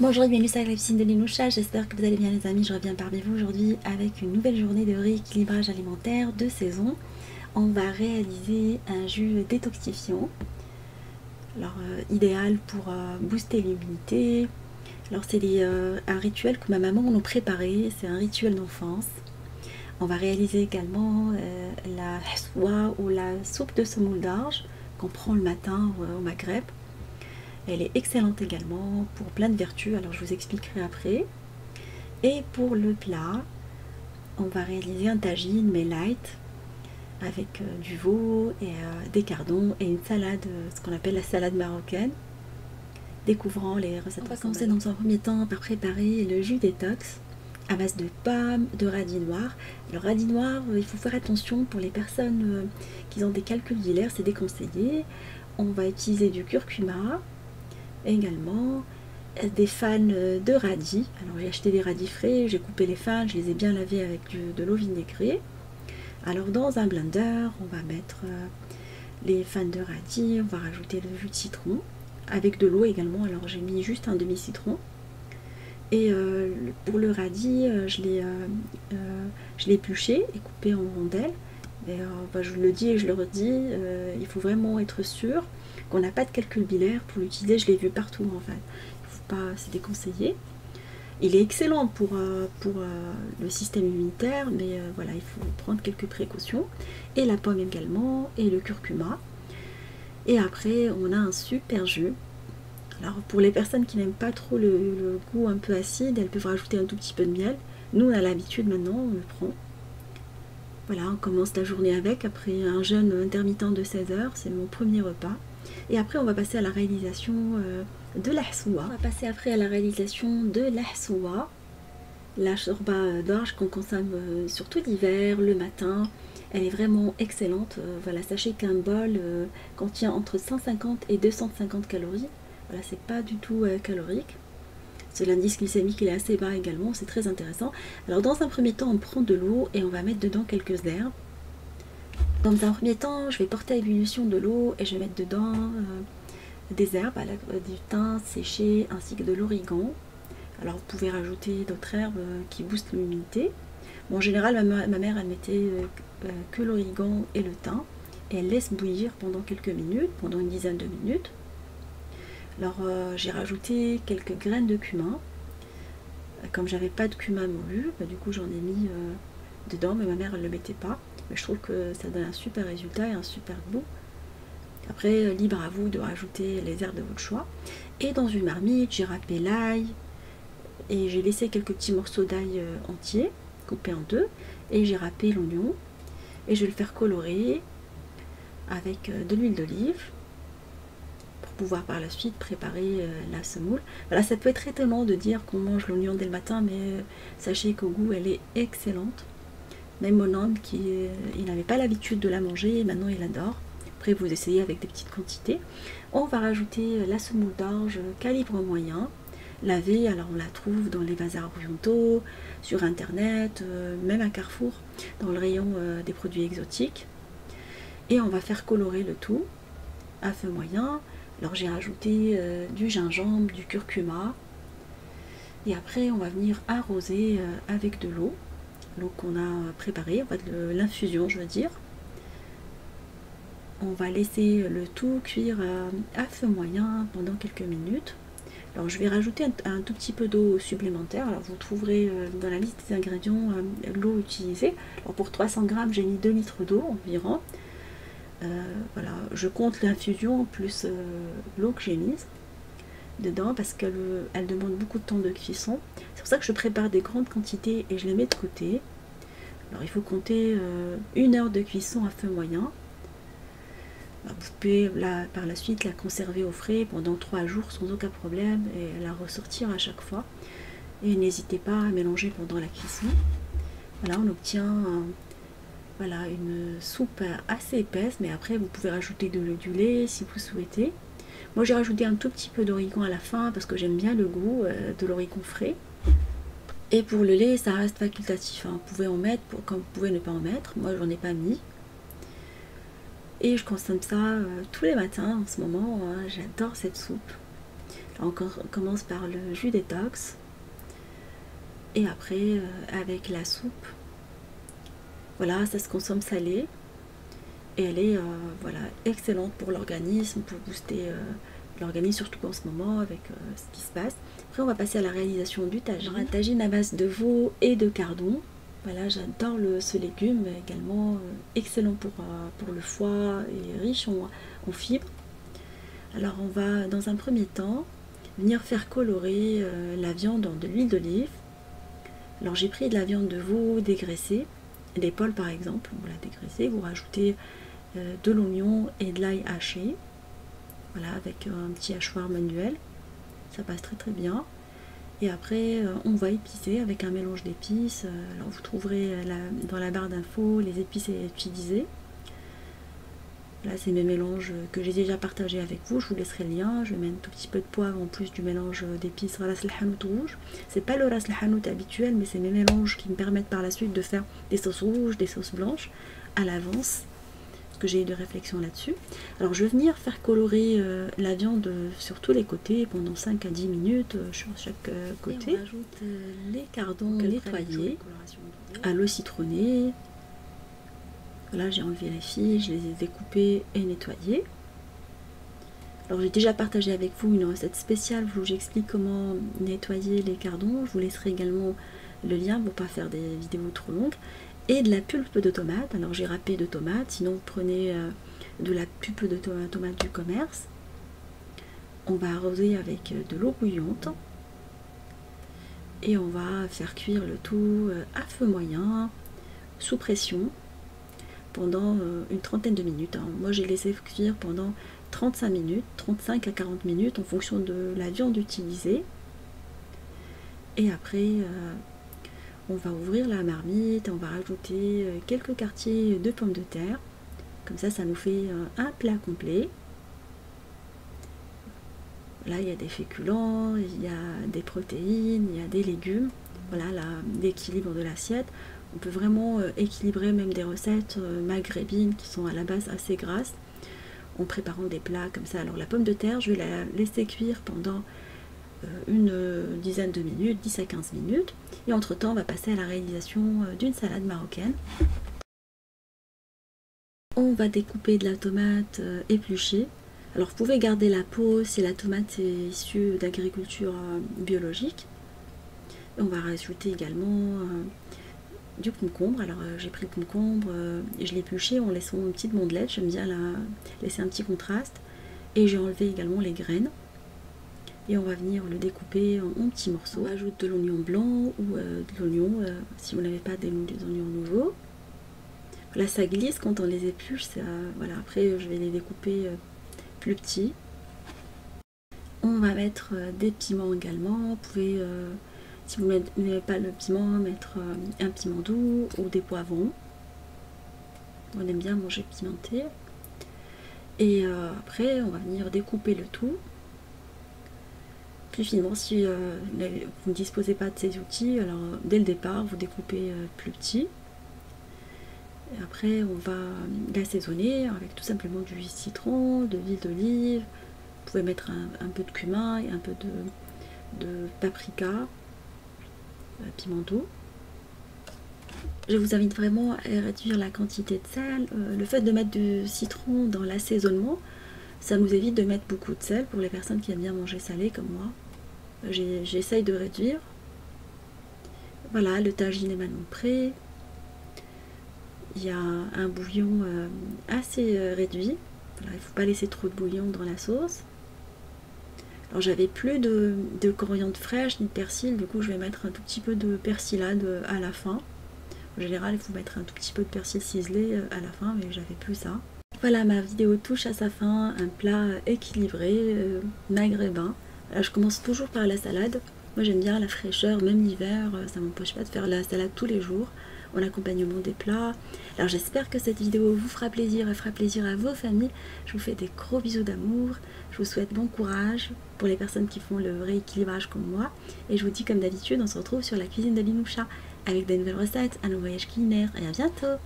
Bonjour et bienvenue sur la piscine de Linoucha, j'espère que vous allez bien les amis, je reviens parmi vous aujourd'hui avec une nouvelle journée de rééquilibrage alimentaire de saison. On va réaliser un jus détoxifiant, alors idéal pour booster l'immunité. Alors c'est un rituel que ma maman nous préparait, c'est un rituel d'enfance. On va réaliser également la hswa ou la soupe de semoule d'orge qu'on prend le matin au Maghreb. Elle est excellente également pour plein de vertus, alors je vous expliquerai après. Et pour le plat, on va réaliser un tagine mais light avec du veau et des cardons et une salade, ce qu'on appelle la salade marocaine. Découvrant les recettes. On va commencer dans un premier temps par préparer le jus détox à base de pommes, de radis noirs. Le radis noir, il faut faire attention pour les personnes qui ont des calculs biliaires, c'est déconseillé. On va utiliser du curcuma, également des fans de radis. Alors j'ai acheté des radis frais, j'ai coupé les fans, je les ai bien lavés avec de l'eau vinaigrée. Alors dans un blender, on va mettre les fans de radis, on va rajouter le jus de citron avec de l'eau également. Alors j'ai mis juste un demi citron. Et pour le radis, je l'ai épluché et coupé en rondelles. Et, je le dis et je le redis, il faut vraiment être sûr qu'on n'a pas de calcul biliaire pour l'utiliser. Je l'ai vu partout en fait. Il faut pas, c'est déconseillé. Il est excellent pour le système immunitaire, mais voilà, il faut prendre quelques précautions. Et la pomme également, et le curcuma. Et après, on a un super jus. Alors pour les personnes qui n'aiment pas trop le goût un peu acide, elles peuvent rajouter un tout petit peu de miel. Nous on a l'habitude maintenant, on le prend. Voilà, on commence la journée avec, après un jeûne intermittent de 16 heures, c'est mon premier repas. Et après on va passer à la réalisation de l'ahsoua. On va passer après à la réalisation de l'ahsoua, la shorba d'orge qu'on consomme surtout l'hiver, le matin. Elle est vraiment excellente. Voilà, sachez qu'un bol contient entre 150 et 250 calories. Voilà, c'est pas du tout calorique. C'est l'indice glycémique, il est assez bas également, c'est très intéressant. Alors dans un premier temps, on prend de l'eau et on va mettre dedans quelques herbes. Dans un premier temps, je vais porter à ébullition de l'eau et je vais mettre dedans des herbes, du thym séché ainsi que de l'origan. Alors vous pouvez rajouter d'autres herbes qui boostent l'immunité. Bon, en général, ma mère, elle mettait que l'origan et le thym et elle laisse bouillir pendant quelques minutes, pendant une dizaine de minutes. Alors j'ai rajouté quelques graines de cumin. Comme j'avais pas de cumin moulu, du coup j'en ai mis dedans, mais ma mère elle le mettait pas. Mais je trouve que ça donne un super résultat et un super goût. Après, libre à vous de rajouter les herbes de votre choix. Et dans une marmite, j'ai râpé l'ail et j'ai laissé quelques petits morceaux d'ail entiers, coupés en deux. Et j'ai râpé l'oignon et je vais le faire colorer avec de l'huile d'olive. Pouvoir par la suite préparer la semoule. Voilà, ça peut être étonnant de dire qu'on mange l'oignon dès le matin, mais sachez qu'au goût elle est excellente. Même mon homme il n'avait pas l'habitude de la manger, et maintenant il adore. Après vous essayez avec des petites quantités. On va rajouter la semoule d'orge calibre moyen, lavée. Alors on la trouve dans les bazars orientaux, sur internet, même à Carrefour, dans le rayon des produits exotiques. Et on va faire colorer le tout à feu moyen. Alors j'ai rajouté du gingembre, du curcuma. Et après on va venir arroser avec de l'eau qu'on a préparée, l'infusion je veux dire. On va laisser le tout cuire à feu moyen pendant quelques minutes. Alors je vais rajouter un tout petit peu d'eau supplémentaire. Alors vous trouverez dans la liste des ingrédients l'eau utilisée. Alors pour 300 g j'ai mis 2 litres d'eau environ. Voilà, je compte l'infusion plus l'eau que j'ai mise dedans parce qu'elle demande beaucoup de temps de cuisson. C'est pour ça que je prépare des grandes quantités et je les mets de côté. Alors il faut compter 1 heure de cuisson à feu moyen. Alors, vous pouvez par la suite la conserver au frais pendant 3 jours sans aucun problème et la ressortir à chaque fois. Et n'hésitez pas à mélanger pendant la cuisson. Voilà, on obtient voilà, une soupe assez épaisse, mais après vous pouvez rajouter du lait si vous souhaitez. Moi j'ai rajouté un tout petit peu d'origan à la fin parce que j'aime bien le goût de l'origan frais. Et pour le lait, ça reste facultatif, hein. Vous pouvez en mettre comme vous pouvez ne pas en mettre. Moi j'en ai pas mis. Et je consomme ça tous les matins en ce moment, hein. J'adore cette soupe. On commence par le jus détox et après avec la soupe. Voilà, ça se consomme salé et elle est voilà, excellente pour l'organisme, pour booster l'organisme, surtout en ce moment avec ce qui se passe. Après on va passer à la réalisation du tagine. Un tagine à base de veau et de cardon. Voilà, j'adore ce légume, également excellent pour le foie et riche en fibres. Alors on va dans un premier temps venir faire colorer la viande dans de l'huile d'olive. Alors j'ai pris de la viande de veau dégraissée, l'épaule par exemple, vous la dégraissez, vous rajoutez de l'oignon et de l'ail haché, voilà, avec un petit hachoir manuel, ça passe très très bien. Et après on va épicer avec un mélange d'épices. Alors vous trouverez dans la barre d'infos les épices utilisées. Là c'est mes mélanges que j'ai déjà partagés avec vous, je vous laisserai le lien. Je mets un tout petit peu de poivre en plus du mélange d'épices ras el hanout rouge. C'est pas le ras el hanout habituel, mais c'est mes mélanges qui me permettent par la suite de faire des sauces rouges, des sauces blanches à l'avance, parce que j'ai eu de réflexion là-dessus. Alors je vais venir faire colorer la viande sur tous les côtés pendant 5 à 10 minutes sur chaque côté. Et on rajoute les cardons nettoyés à l'eau citronnée. Voilà, j'ai enlevé les fils, je les ai découpés et nettoyés. Alors j'ai déjà partagé avec vous une recette spéciale où j'explique comment nettoyer les cardons. Je vous laisserai également le lien pour ne pas faire des vidéos trop longues. Et de la pulpe de tomate. Alors j'ai râpé de tomates, sinon vous prenez de la pulpe de tomate du commerce. On va arroser avec de l'eau bouillante. Et on va faire cuire le tout à feu moyen, sous pression, pendant une trentaine de minutes. Alors, moi j'ai laissé cuire pendant 35 minutes, 35 à 40 minutes en fonction de la viande utilisée. Et après on va ouvrir la marmite, on va rajouter quelques quartiers de pommes de terre. Comme ça nous fait un plat complet. Là il y a des féculents, il y a des protéines, il y a des légumes. Voilà l'équilibre de l'assiette. On peut vraiment équilibrer même des recettes maghrébines qui sont à la base assez grasses en préparant des plats comme ça. Alors la pomme de terre, je vais la laisser cuire pendant une dizaine de minutes, 10 à 15 minutes. Et entre temps, on va passer à la réalisation d'une salade marocaine. On va découper de la tomate épluchée. Alors vous pouvez garder la peau si la tomate est issue d'agriculture biologique. Et on va rajouter également du concombre. Alors j'ai pris le concombre et je l'ai épluché en laissant une petite bandelette. J'aime bien laisser un petit contraste. Et j'ai enlevé également les graines. Et on va venir le découper en petits morceaux. On rajoute de l'oignon blanc ou de l'oignon si vous n'avez pas des oignons nouveaux. Là ça glisse quand on les épluche. Voilà, après je vais les découper plus petits. On va mettre des piments également. Vous pouvez, si vous n'aimez pas le piment, mettre un piment doux ou des poivrons. On aime bien manger pimenté. Et après on va venir découper le tout plus finement. Si vous ne disposez pas de ces outils, alors dès le départ vous découpez plus petit. Et après on va l'assaisonner avec tout simplement du jus de citron, de l'huile d'olive. Vous pouvez mettre un peu de cumin et un peu de paprika, piment doux. Je vous invite vraiment à réduire la quantité de sel. Le fait de mettre du citron dans l'assaisonnement, ça nous évite de mettre beaucoup de sel pour les personnes qui aiment bien manger salé comme moi. J'essaye de réduire. Voilà, le tagine est maintenant prêt. Il y a un bouillon assez réduit. Voilà, il ne faut pas laisser trop de bouillon dans la sauce. Alors j'avais plus de coriandre fraîche ni de persil, du coup je vais mettre un tout petit peu de persilade à la fin. En général il faut mettre un tout petit peu de persil ciselé à la fin, mais j'avais plus ça. Voilà, ma vidéo touche à sa fin, un plat équilibré, maghrébin. Là, je commence toujours par la salade. Moi j'aime bien la fraîcheur, même l'hiver, ça m'empêche pas de faire la salade tous les jours en accompagnement des plats. Alors j'espère que cette vidéo vous fera plaisir et fera plaisir à vos familles. Je vous fais des gros bisous d'amour, je vous souhaite bon courage pour les personnes qui font le rééquilibrage comme moi. Et je vous dis comme d'habitude, on se retrouve sur la cuisine de Linoucha avec de nouvelles recettes, un nouveau voyage culinaire et à bientôt.